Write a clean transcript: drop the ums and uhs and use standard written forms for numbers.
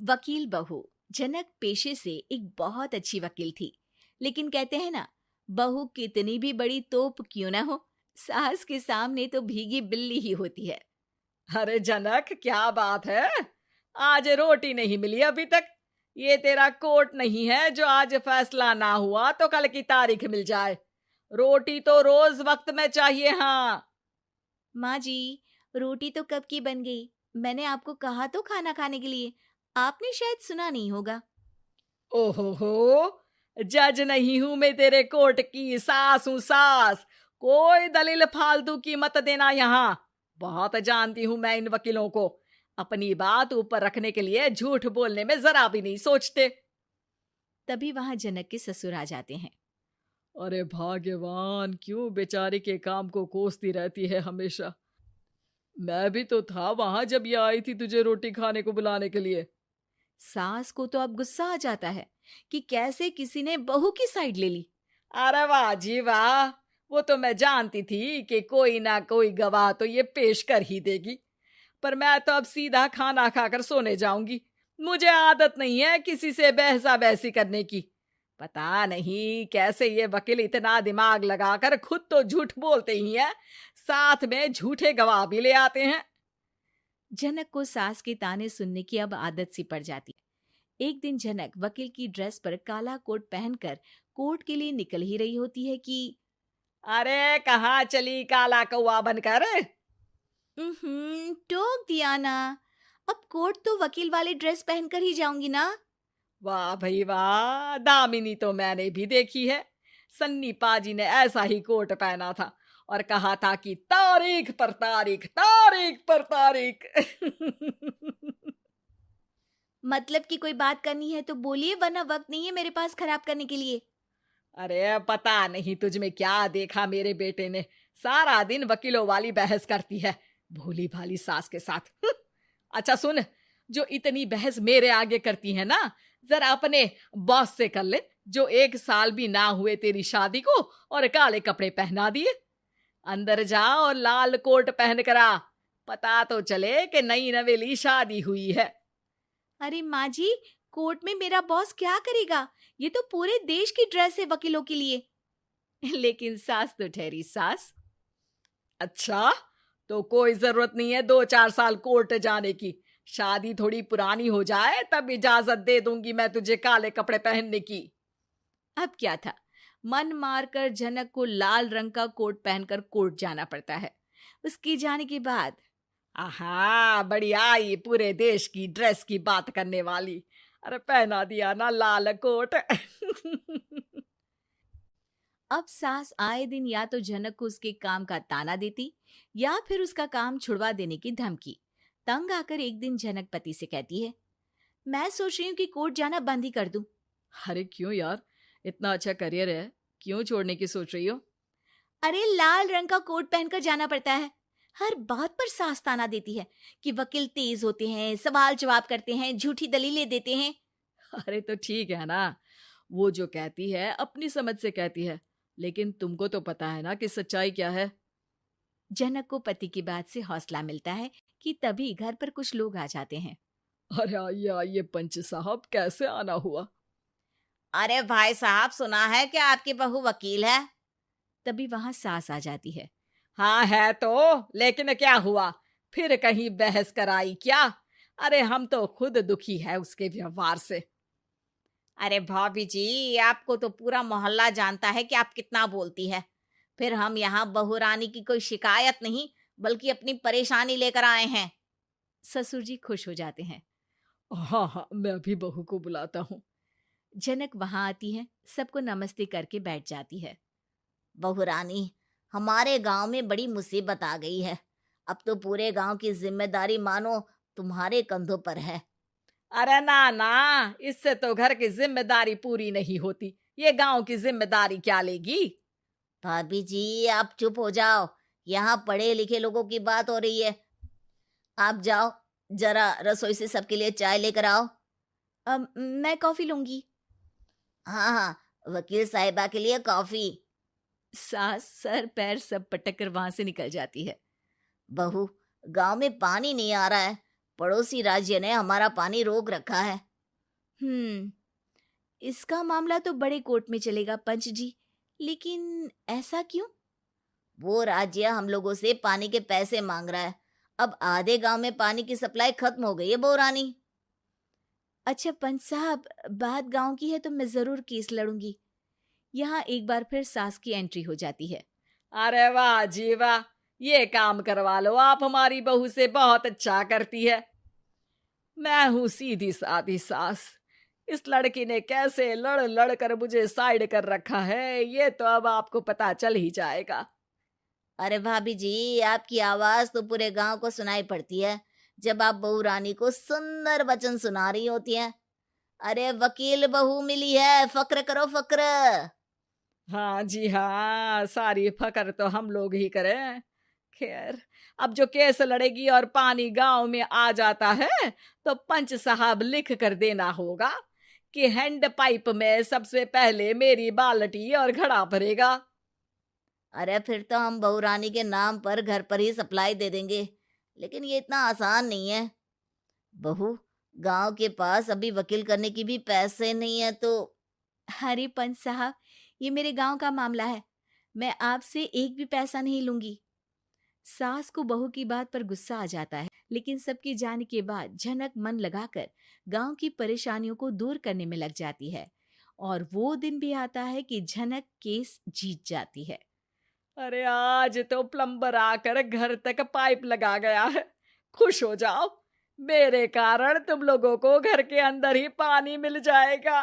वकील बहू। जनक पेशे से एक बहुत अच्छी वकील थी, लेकिन कहते हैं ना, बहू कितनी भी बड़ी तोप क्यों ना हो, सास के सामने तो भीगी बिल्ली ही होती है। अरे जनक, क्या बात है? आज रोटी नहीं मिली अभी तक। ये तेरा कोर्ट नहीं है जो आज फैसला ना हुआ तो कल की तारीख मिल जाए। रोटी तो रोज वक्त में चाहिए। हाँ। माँ जी, रोटी तो कब की बन गई। मैंने आपको कहा तो खाना खाने के लिए, आपने शायद सुना नहीं होगा। ओहो हो, जज नहीं हूं मैं तेरे कोर्ट की, सास हूं सास। कोई दलील फालतू की मत देना यहाँ। बहुत जानती हूं मैं इन वकीलों को। अपनी बात ऊपर रखने के लिए झूठ बोलने में जरा भी नहीं सोचते। तभी वहां जनक के ससुर आ जाते हैं। अरे भाग्यवान, क्यों बेचारी के काम को कोसती रहती है हमेशा। मैं भी तो था वहां जब ये आई थी तुझे रोटी खाने को बुलाने के लिए। सास को तो अब गुस्सा आ जाता है कि कैसे किसी ने बहू की साइड ले ली। अरे वाह जी वाह। वो तो मैं जानती थी कि कोई ना कोई गवाह तो ये पेश कर ही देगी। पर मैं तो अब सीधा खाना खाकर सोने जाऊंगी। मुझे आदत नहीं है किसी से बहसा बहसी करने की। पता नहीं कैसे ये वकील इतना दिमाग लगाकर खुद तो झूठ बोलते ही हैं, साथ में झूठे गवाह भी ले आते हैं। जनक को सास के ताने सुनने की अब आदत सी पड़ जाती है। एक दिन जनक वकील की ड्रेस पर काला कोट पहनकर कोर्ट के लिए निकल ही रही होती है कि अरे कहाँ चली काला कौवा बनकर? टोक दिया ना। अब कोर्ट तो वकील वाली ड्रेस पहनकर ही जाऊंगी ना। वाह भाई वाह, दामिनी तो मैंने भी देखी है। सन्नी पाजी ने ऐसा ही कोट पहना था और कहा था कि तारीख पर तारीख, तारीख पर तारीख। मतलब कि कोई बात करनी है तो बोलिए, वरना वक्त नहीं है मेरे पास खराब करने के लिए। अरे पता नहीं तुझ में क्या देखा मेरे बेटे ने, सारा दिन वकीलों वाली बहस करती है, भोली भाली सास के साथ। अच्छा सुन, जो इतनी बहस मेरे आगे करती है ना, जरा अपने बॉस से कर ले, जो 1 साल भी ना हुए तेरी शादी को और काले कपड़े पहना दिए। अंदर जा और लाल कोट पहन कर आ, पता तो चले कि नई नवेली शादी हुई है। अरे माँ जी, कोर्ट में मेरा बॉस क्या करेगा? ये तो पूरे देश की ड्रेस है वकीलों के लिए। लेकिन सास तो ठहरी सास। अच्छा, तो कोई जरूरत नहीं है 2-4 साल कोर्ट जाने की। शादी थोड़ी पुरानी हो जाए तब इजाजत दे दूंगी मैं तुझे काले कपड़े पहनने की। अब क्या था, मन मारकर जनक को लाल रंग का कोट पहनकर कोर्ट जाना पड़ता है। उसके जाने के बाद आहा, बढ़िया, ये पूरे देश की ड्रेस की बात करने वाली। अरे पहना दिया ना लाल कोट। अब सास आए दिन या तो जनक को उसके काम का ताना देती, या फिर उसका काम छुड़वा देने की धमकी। तंग आकर एक दिन जनक पति से कहती है, मैं सोच रही हूँ कि कोर्ट जाना बंद ही कर दूं। अरे क्यों यार, इतना अच्छा करियर है, क्यों छोड़ने की सोच रही हो? अरे लाल रंग का कोट पहनकर जाना पड़ता है। हर बात पर सास ताना देती है कि वकील तेज होते हैं, सवाल जवाब करते हैं, झूठी दलीलें देते हैं। अरे तो ठीक है ना, वो जो कहती है अपनी समझ से कहती है, लेकिन तुमको तो पता है ना कि सच्चाई क्या है। जनक को पति की बात से हौसला मिलता है कि तभी घर पर कुछ लोग आ जाते हैं। अरे आइए पंच साहब, कैसे आना हुआ? अरे भाई साहब, सुना है कि आपकी बहू वकील है। तभी वहां सास आ जाती है। हाँ है तो, लेकिन क्या हुआ? फिर कहीं बहस कराई क्या? अरे हम तो खुद दुखी है उसके व्यवहार से। अरे भाभी जी, आपको तो पूरा मोहल्ला जानता है कि आप कितना बोलती है। फिर हम यहाँ बहू रानी की कोई शिकायत नहीं, बल्कि अपनी परेशानी लेकर आए हैं। ससुर जी खुश हो जाते हैं। हाँ हाँ, मैं भी बहू को बुलाता हूँ। जनक वहां आती है, सबको नमस्ते करके बैठ जाती है। बहू रानी, हमारे गांव में बड़ी मुसीबत आ गई है। अब तो पूरे गांव की जिम्मेदारी मानो तुम्हारे कंधों पर है। अरे ना ना, इससे तो घर की जिम्मेदारी पूरी नहीं होती, ये गांव की जिम्मेदारी क्या लेगी? भाभी जी, आप चुप हो जाओ। यहाँ पढ़े लिखे लोगों की बात हो रही है। आप जाओ, जरा रसोई से सबके लिए चाय लेकर आओ। मैं कॉफी लूंगी। हाँ हाँ, वकील साहिबा के लिए कॉफी। सास सर पैर सब पटक कर वहां से निकल जाती है। बहू, गांव में पानी नहीं आ रहा है, पड़ोसी राज्य ने हमारा पानी रोक रखा है। इसका मामला तो बड़े कोर्ट में चलेगा पंच जी, लेकिन ऐसा क्यों? वो राज्य हम लोगों से पानी के पैसे मांग रहा है। अब आधे गांव में पानी की सप्लाई खत्म हो गई है बहुरानी। अच्छा पंच साहब, बात गांव की है तो मैं जरूर केस लड़ूंगी। यहाँ एक बार फिर सास की एंट्री हो जाती है। अरे वाह जी वाह, ये काम करवा लो, आप हमारी बहू से बहुत अच्छा करती है। मैं हूं सीधी सादी सास। इस लड़की ने कैसे लड़ लड़ कर मुझे साइड कर रखा है, ये तो अब आपको पता चल ही जाएगा। अरे भाभी जी, आपकी आवाज तो पूरे गांव को सुनाई पड़ती है जब आप बहू रानी को सुंदर वचन सुना रही होती हैं। अरे वकील बहू मिली है, फक्र करो फक्र। हाँ जी हाँ, सारी फकर तो हम लोग ही करें। खैर, अब जो केस लड़ेगी और पानी गांव में आ जाता है तो पंच साहब लिख कर देना होगा कि हैंड पाइप में सबसे पहले मेरी बाल्टी और घड़ा भरेगा। अरे फिर तो हम बहू रानी के नाम पर घर पर ही सप्लाई दे देंगे, लेकिन ये इतना आसान नहीं है। बहू, गांव के पास अभी वकील करने की भी पैसे नहीं है तो। अरे पंच साहब, ये मेरे गांव का मामला है, मैं आपसे एक भी पैसा नहीं लूंगी। सास को बहू की बात पर गुस्सा आ जाता है, लेकिन सबके जाने के बाद झनक मन लगाकर गांव की परेशानियों को दूर करने में लग जाती है। और वो दिन भी आता है कि झनक केस जीत जाती है। अरे आज तो प्लम्बर आकर घर तक पाइप लगा गया है। खुश हो जाओ, मेरे कारण तुम लोगों को घर के अंदर ही पानी मिल जाएगा।